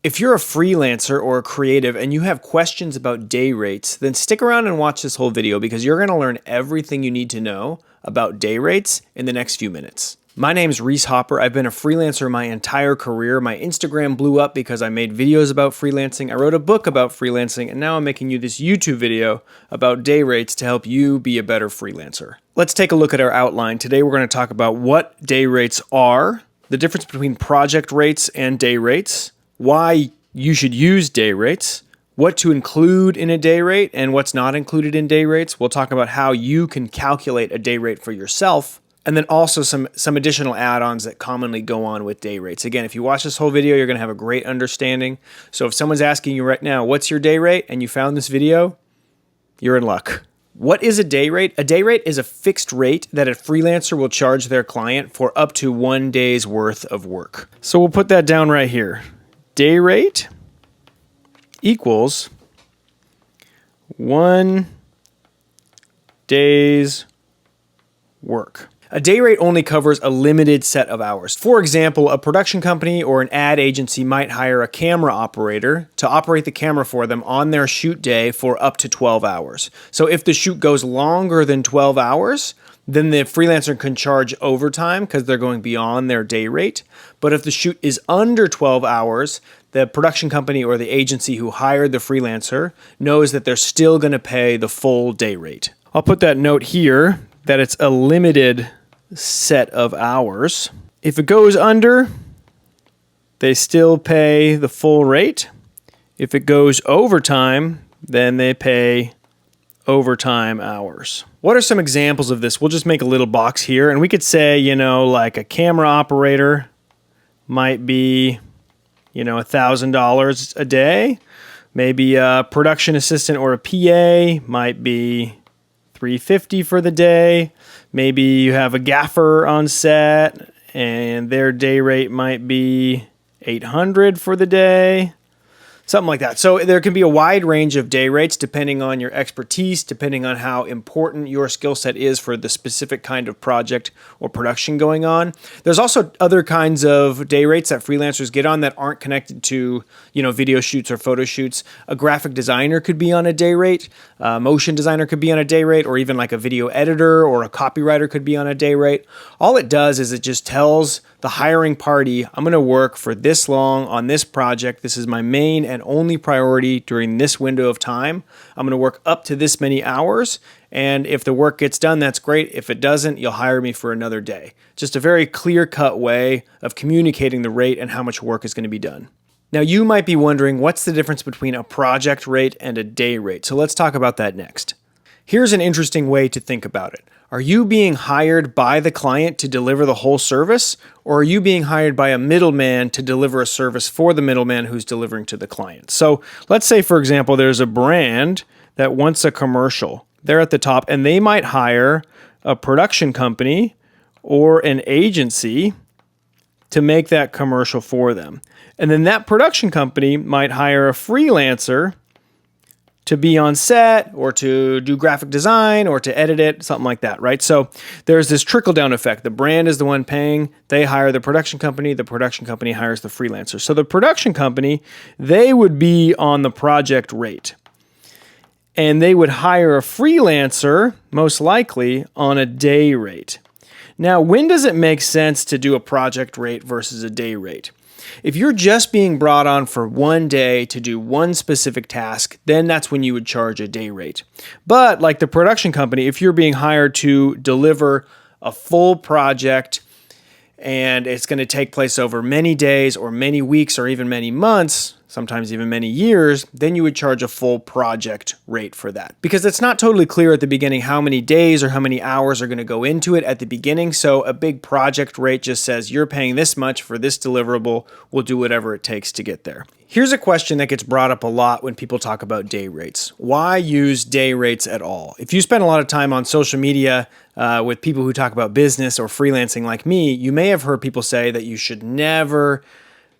If you're a freelancer or a creative and you have questions about day rates, then stick around and watch this whole video because you're going to learn everything you need to know about day rates in the next few minutes. My name is Reese Hopper. I've been a freelancer my entire career. My Instagram blew up because I made videos about freelancing. I wrote a book about freelancing, and now I'm making you this YouTube video about day rates to help you be a better freelancer. Let's take a look at our outline. Today we're going to talk about what day rates are, the difference between project rates and day rates, why you should use day rates, what to include in a day rate and what's not included in day rates. We'll talk about how you can calculate a day rate for yourself, and then also some additional add-ons that commonly go on with day rates. Again, if you watch this whole video, you're going to have a great understanding. So if someone's asking you right now, what's your day rate, and you found this video, you're in luck. What is a day rate? A day rate is a fixed rate that a freelancer will charge their client for up to 1 day's worth of work. So we'll put that down right here. Day rate equals 1 day's work. A day rate only covers a limited set of hours. For example, a production company or an ad agency might hire a camera operator to operate the camera for them on their shoot day for up to 12 hours. So if the shoot goes longer than 12 hours, then the freelancer can charge overtime because they're going beyond their day rate. But if the shoot is under 12 hours, the production company or the agency who hired the freelancer knows that they're still going to pay the full day rate. I'll put that note here that it's a limited set of hours. If it goes under, they still pay the full rate. If it goes overtime, then they pay overtime hours. What are some examples of this? We'll just make a little box here, and we could say, like a camera operator might be, $1,000 a day. Maybe a production assistant or a PA might be $350 for the day. Maybe you have a gaffer on set, and their day rate might be $800 for the day. Something like that. So there can be a wide range of day rates depending on your expertise, depending on how important your skill set is for the specific kind of project or production going on. There's also other kinds of day rates that freelancers get on that aren't connected to, video shoots or photo shoots. A graphic designer could be on a day rate. A motion designer could be on a day rate, or even like a video editor or a copywriter could be on a day rate. All it does is it just tells the hiring party, I'm going to work for this long on this project. This is my main and only priority during this window of time. I'm going to work up to this many hours. And if the work gets done, that's great. If it doesn't, you'll hire me for another day. Just a very clear-cut way of communicating the rate and how much work is going to be done. Now, you might be wondering, what's the difference between a project rate and a day rate? So let's talk about that next. Here's an interesting way to think about it. Are you being hired by the client to deliver the whole service, or are you being hired by a middleman to deliver a service for the middleman who's delivering to the client? So let's say, for example, there's a brand that wants a commercial. They're at the top, and they might hire a production company or an agency to make that commercial for them. And then that production company might hire a freelancer to be on set or to do graphic design or to edit it, something like that, right? So there's this trickle-down effect. The brand is the one paying. They hire the production company hires the freelancer. So the production company, they would be on the project rate. And they would hire a freelancer, most likely, on a day rate. Now, when does it make sense to do a project rate versus a day rate? If you're just being brought on for 1 day to do one specific task, then that's when you would charge a day rate. But like the production company, if you're being hired to deliver a full project and it's going to take place over many days or many weeks or even many months, sometimes even many years, then you would charge a full project rate for that. Because it's not totally clear at the beginning how many days or how many hours are going to go into it at the beginning. So a big project rate just says you're paying this much for this deliverable. We'll do whatever it takes to get there. Here's a question that gets brought up a lot when people talk about day rates. Why use day rates at all? If you spend a lot of time on social media with people who talk about business or freelancing like me, you may have heard people say that you should never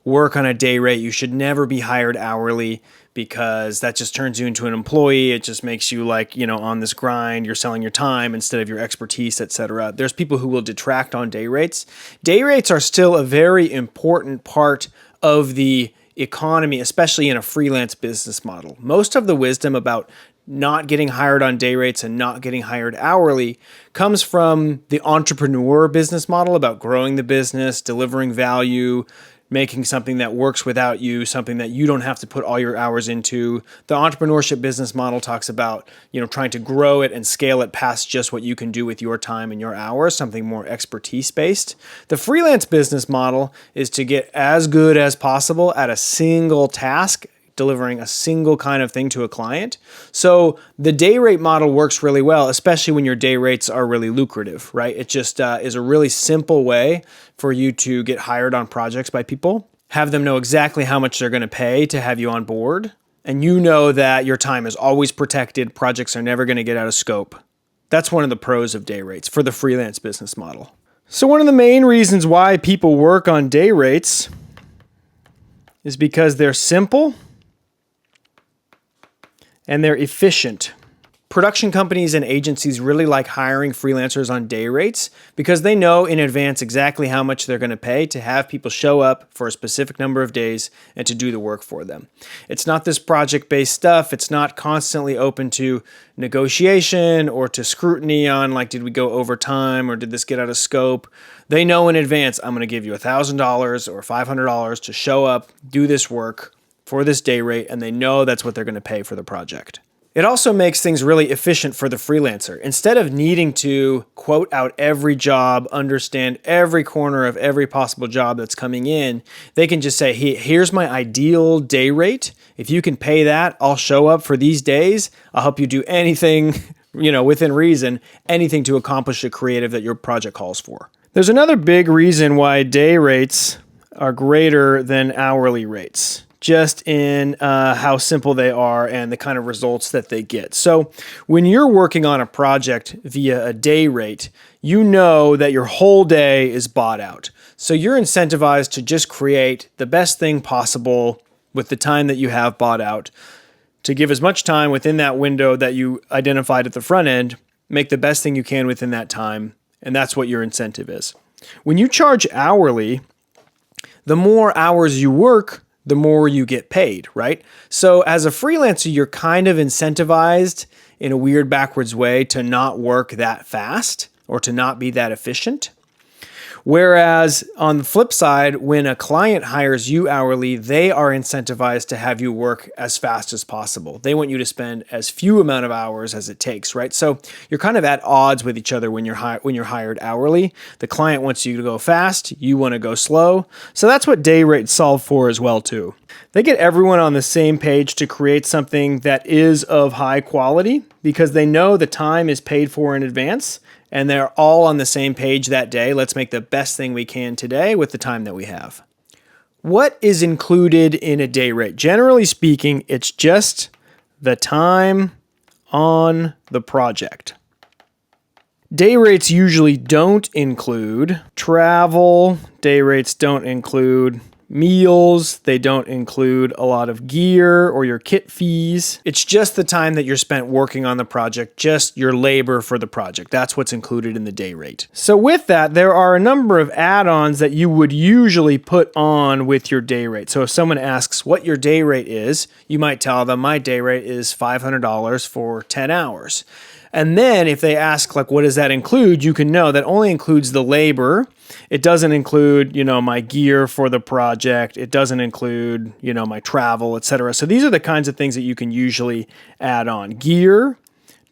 work on a day rate. You should never be hired hourly because that just turns you into an employee. It just makes you on this grind. You're selling your time instead of your expertise, etc. There's people who will detract on day rates. Day rates are still a very important part of the economy, especially in a freelance business model. Most of the wisdom about not getting hired on day rates and not getting hired hourly comes from the entrepreneur business model about growing the business, delivering value, making something that works without you, something that you don't have to put all your hours into. The entrepreneurship business model talks about, trying to grow it and scale it past just what you can do with your time and your hours, something more expertise based. The freelance business model is to get as good as possible at a single task, delivering a single kind of thing to a client. So the day rate model works really well, especially when your day rates are really lucrative, right? It just is a really simple way for you to get hired on projects by people, have them know exactly how much they're going to pay to have you on board, and you know that your time is always protected, projects are never going to get out of scope. That's one of the pros of day rates for the freelance business model. So one of the main reasons why people work on day rates is because they're simple and they're efficient. Production companies and agencies really like hiring freelancers on day rates because they know in advance exactly how much they're going to pay to have people show up for a specific number of days and to do the work for them. It's not this project-based stuff. It's not constantly open to negotiation or to scrutiny on did we go over time or did this get out of scope? They know in advance, I'm going to give you $1,000 or $500 to show up, do this work for this day rate, and they know that's what they're going to pay for the project. It also makes things really efficient for the freelancer. Instead of needing to quote out every job, understand every corner of every possible job that's coming in, they can just say, hey, here's my ideal day rate. If you can pay that, I'll show up for these days. I'll help you do anything, within reason, anything to accomplish the creative that your project calls for. There's another big reason why day rates are greater than hourly rates, just in how simple they are and the kind of results that they get. So when you're working on a project via a day rate, you know that your whole day is bought out. So you're incentivized to just create the best thing possible with the time that you have bought out, to give as much time within that window that you identified at the front end, make the best thing you can within that time, and that's what your incentive is. When you charge hourly, the more hours you work, the more you get paid, right? So as a freelancer, you're kind of incentivized in a weird backwards way to not work that fast or to not be that efficient. Whereas on the flip side, when a client hires you hourly, they are incentivized to have you work as fast as possible. They want you to spend as few amount of hours as it takes, right? So you're kind of at odds with each other when you're hired hourly. The client wants you to go fast, you want to go slow. So that's what day rates solve for as well too. They get everyone on the same page to create something that is of high quality because they know the time is paid for in advance. And they're all on the same page that day. Let's make the best thing we can today with the time that we have. What is included in a day rate? Generally speaking, it's just the time on the project. Day rates usually don't include travel. Day rates don't include meals. They don't include a lot of gear or your kit fees. It's just the time that you're spent working on the project, just your labor for the project. That's what's included in the day rate. So with that, there are a number of add-ons that you would usually put on with your day rate. So if someone asks what your day rate is, you might tell them my day rate is $500 for 10 hours. And then if they ask, what does that include? You can know that only includes the labor. It doesn't include, my gear for the project. It doesn't include, my travel, etc. So these are the kinds of things that you can usually add on: gear,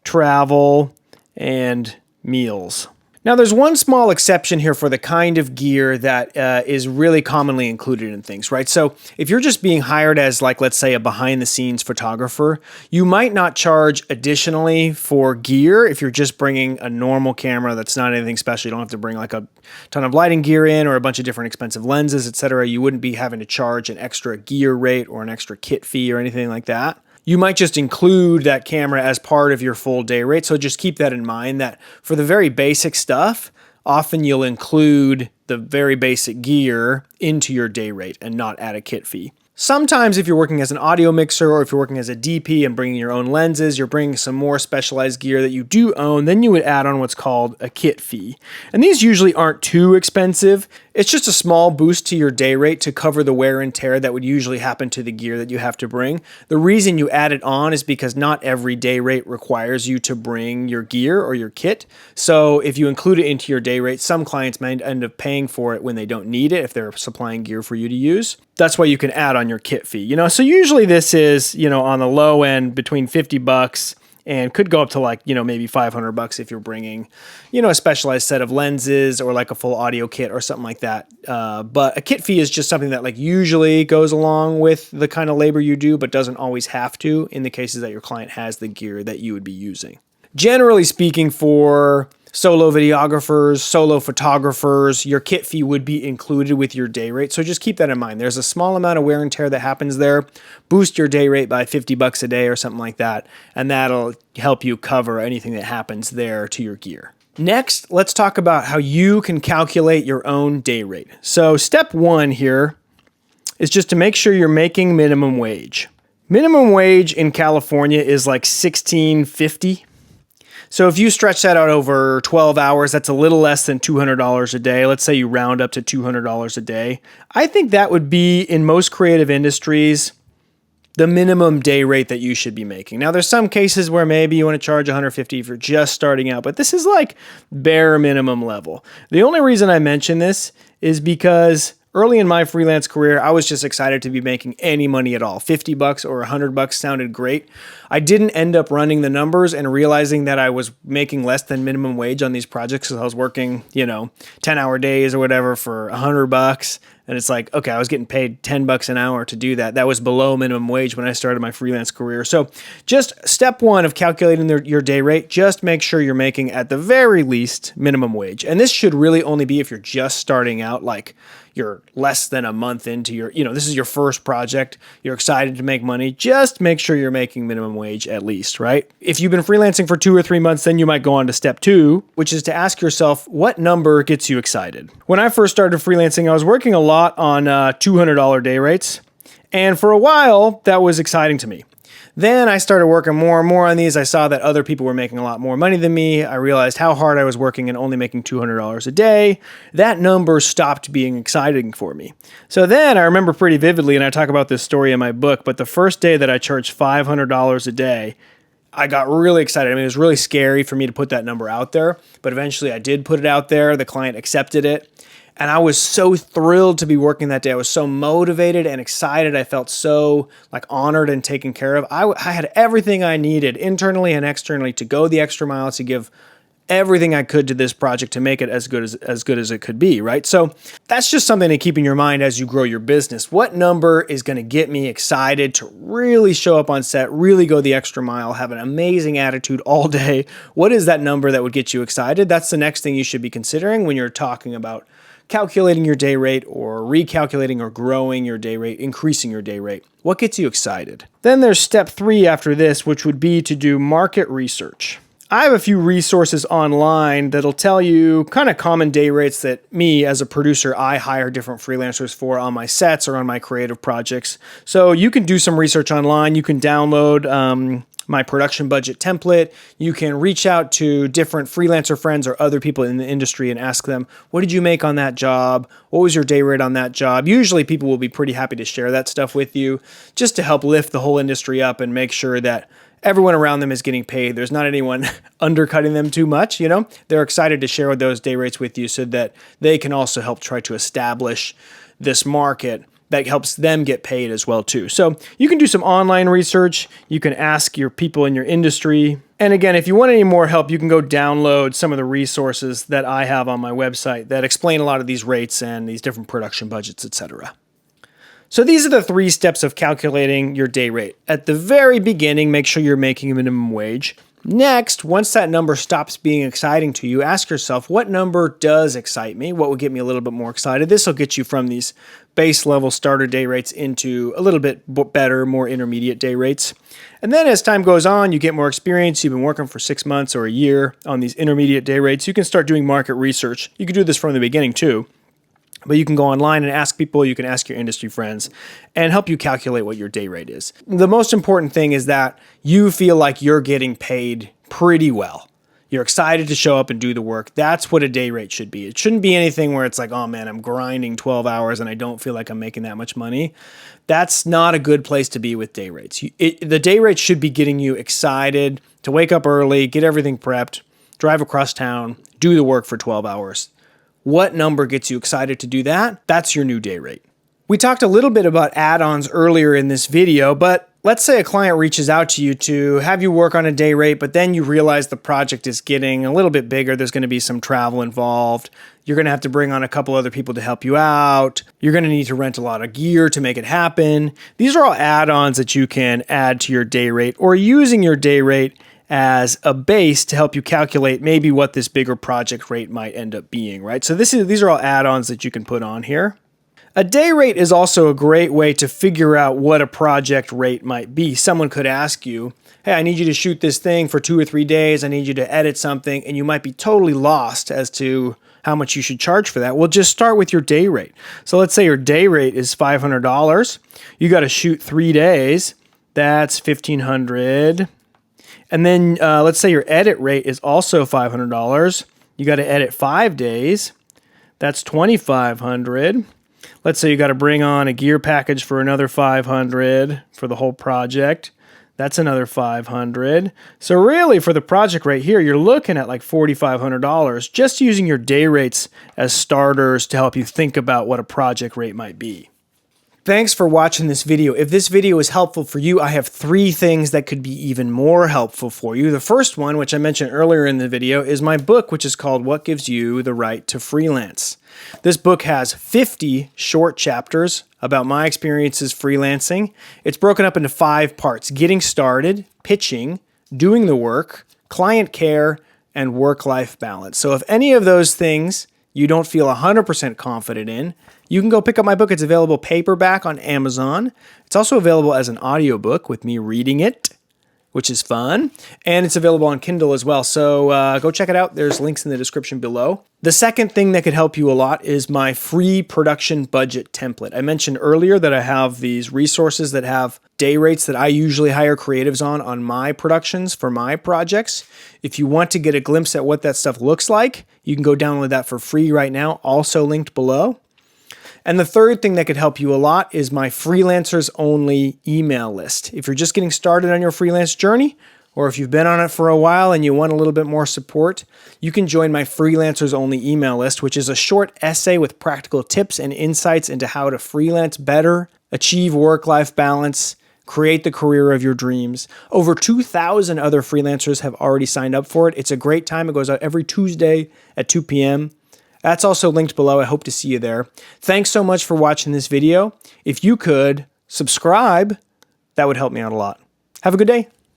travel, and meals. Now, there's one small exception here for the kind of gear that is really commonly included in things, right? So if you're just being hired as, let's say, a behind-the-scenes photographer, you might not charge additionally for gear if you're just bringing a normal camera that's not anything special. You don't have to bring a ton of lighting gear in or a bunch of different expensive lenses, etc. You wouldn't be having to charge an extra gear rate or an extra kit fee or anything like that. You might just include that camera as part of your full day rate. So just keep that in mind, that for the very basic stuff, often you'll include the very basic gear into your day rate and not add a kit fee. Sometimes if you're working as an audio mixer or if you're working as a DP and bringing your own lenses, you're bringing some more specialized gear that you do own, then you would add on what's called a kit fee. And these usually aren't too expensive. It's just a small boost to your day rate to cover the wear and tear that would usually happen to the gear that you have to bring. The reason you add it on is because not every day rate requires you to bring your gear or your kit. So if you include it into your day rate, some clients might end up paying for it when they don't need it if they're supplying gear for you to use. That's why you can add on your kit fee. So usually this is, on the low end between $50 and could go up to maybe $500 if you're bringing, a specialized set of lenses or like a full audio kit or something like that. But a kit fee is just something that usually goes along with the kind of labor you do, but doesn't always have to in the cases that your client has the gear that you would be using. Generally speaking, for solo videographers, solo photographers, your kit fee would be included with your day rate. So just keep that in mind. There's a small amount of wear and tear that happens there. Boost your day rate by $50 a day or something like that, and that'll help you cover anything that happens there to your gear. Next, let's talk about how you can calculate your own day rate. So step one here is just to make sure you're making minimum wage. Minimum wage in California is like $16.50. So if you stretch that out over 12 hours, that's a little less than $200 a day. Let's say you round up to $200 a day. I think that would be, in most creative industries, the minimum day rate that you should be making. Now, there's some cases where maybe you want to charge $150 if you're just starting out, but this is like bare minimum level. The only reason I mention this is because early in my freelance career, I was just excited to be making any money at all. $50 or $100 sounded great. I didn't end up running the numbers and realizing that I was making less than minimum wage on these projects because I was working, 10-hour days or whatever for $100. And it's like, okay, I was getting paid $10 an hour to do that. That was below minimum wage when I started my freelance career. So just step one of calculating your day rate, just make sure you're making at the very least minimum wage. And this should really only be if you're just starting out, like you're less than a month into your, this is your first project, you're excited to make money, just make sure you're making minimum wage at least, right? If you've been freelancing for 2 or 3 months, then you might go on to step two, which is to ask yourself, what number gets you excited? When I first started freelancing, I was working a lot on $200 day rates. And for a while, that was exciting to me. Then I started working more and more on these. I saw that other people were making a lot more money than me. I realized how hard I was working and only making $200 a day. That number stopped being exciting for me. So then I remember pretty vividly, and I talk about this story in my book, but the first day that I charged $500 a day, I got really excited. I mean, it was really scary for me to put that number out there, but eventually I did put it out there. The client accepted it. And I was so thrilled to be working that day. I was so motivated and excited. I felt so honored and taken care of. I had everything I needed internally and externally to go the extra mile, to give everything I could to this project to make it as good as it could be, right? So that's just something to keep in your mind as you grow your business. What number is going to get me excited to really show up on set, really go the extra mile, have an amazing attitude all day? What is that number that would get you excited? That's the next thing you should be considering when you're talking about calculating your day rate or recalculating or growing your day rate, increasing your day rate. What gets you excited? Then there's step 3 after this, which would be to do market research. I have a few resources online that'll tell you kind of common day rates that me as a producer, I hire different freelancers for on my sets or on my creative projects. So you can do some research online. You can download my production budget template. You can reach out to different freelancer friends or other people in the industry and ask them, what did you make on that job? What was your day rate on that job? Usually people will be pretty happy to share that stuff with you just to help lift the whole industry up and make sure that everyone around them is getting paid. There's not anyone undercutting them too much, They're excited to share those day rates with you so that they can also help try to establish this market that helps them get paid as well too. So you can do some online research. You can ask your people in your industry. And again, if you want any more help, you can go download some of the resources that I have on my website that explain a lot of these rates and these different production budgets, etc. So these are the 3 steps of calculating your day rate. At the very beginning, make sure you're making a minimum wage. Next, once that number stops being exciting to you, ask yourself, what number does excite me? What would get me a little bit more excited? This will get you from these base level starter day rates into a little bit better, more intermediate day rates. And then as time goes on, you get more experience. You've been working for 6 months or a year on these intermediate day rates. You can start doing market research. You can do this from the beginning too. But you can go online and ask people, you can ask your industry friends, and help you calculate what your day rate is. The most important thing is that you feel like you're getting paid pretty well. You're excited to show up and do the work. That's what a day rate should be. It shouldn't be anything where it's like, oh man, I'm grinding 12 hours and I don't feel like I'm making that much money. That's not a good place to be with day rates. The day rate should be getting you excited to wake up early, get everything prepped, drive across town, do the work for 12 hours. What number gets you excited to do that? That's your new day rate. We talked a little bit about add-ons earlier in this video, but let's say a client reaches out to you to have you work on a day rate, but then you realize the project is getting a little bit bigger. There's going to be some travel involved. You're going to have to bring on a couple other people to help you out. You're going to need to rent a lot of gear to make it happen. These are all add-ons that you can add to your day rate, or using your day rate as a base to help you calculate maybe what this bigger project rate might end up being, right? So these are all add-ons that you can put on here. A day rate is also a great way to figure out what a project rate might be. Someone could ask you, hey, I need you to shoot this thing for 2 or 3 days. I need you to edit something, and you might be totally lost as to how much you should charge for that. Well, just start with your day rate. So let's say your day rate is $500. You got to shoot 3 days. That's $1,500. And then let's say your edit rate is also $500. You got to edit 5 days. That's $2,500. Let's say you got to bring on a gear package for another $500 for the whole project. That's another $500. So really for the project rate here, you're looking at like $4,500 just using your day rates as starters to help you think about what a project rate might be. Thanks for watching this video. If this video is helpful for you, I have 3 things that could be even more helpful for you. The first one, which I mentioned earlier in the video, is my book, which is called What Gives You the Right to Freelance. This book has 50 short chapters about my experiences freelancing. It's broken up into 5 parts: getting started, pitching, doing the work, client care, and work-life balance. So if any of those things you don't feel 100% confident in, you can go pick up my book. It's available paperback on Amazon. It's also available as an audiobook with me reading it, which is fun. And it's available on Kindle as well. So go check it out. There's links in the description below. The second thing that could help you a lot is my free production budget template. I mentioned earlier that I have these resources that have day rates that I usually hire creatives on my productions for my projects. If you want to get a glimpse at what that stuff looks like, you can go download that for free right now, also linked below. And the third thing that could help you a lot is my freelancers only email list. If you're just getting started on your freelance journey, or if you've been on it for a while and you want a little bit more support, you can join my freelancers only email list, which is a short essay with practical tips and insights into how to freelance better, achieve work-life balance, create the career of your dreams. Over 2,000 other freelancers have already signed up for it. It's a great time. It goes out every Tuesday at 2 p.m. That's also linked below. I hope to see you there. Thanks so much for watching this video. If you could subscribe, that would help me out a lot. Have a good day.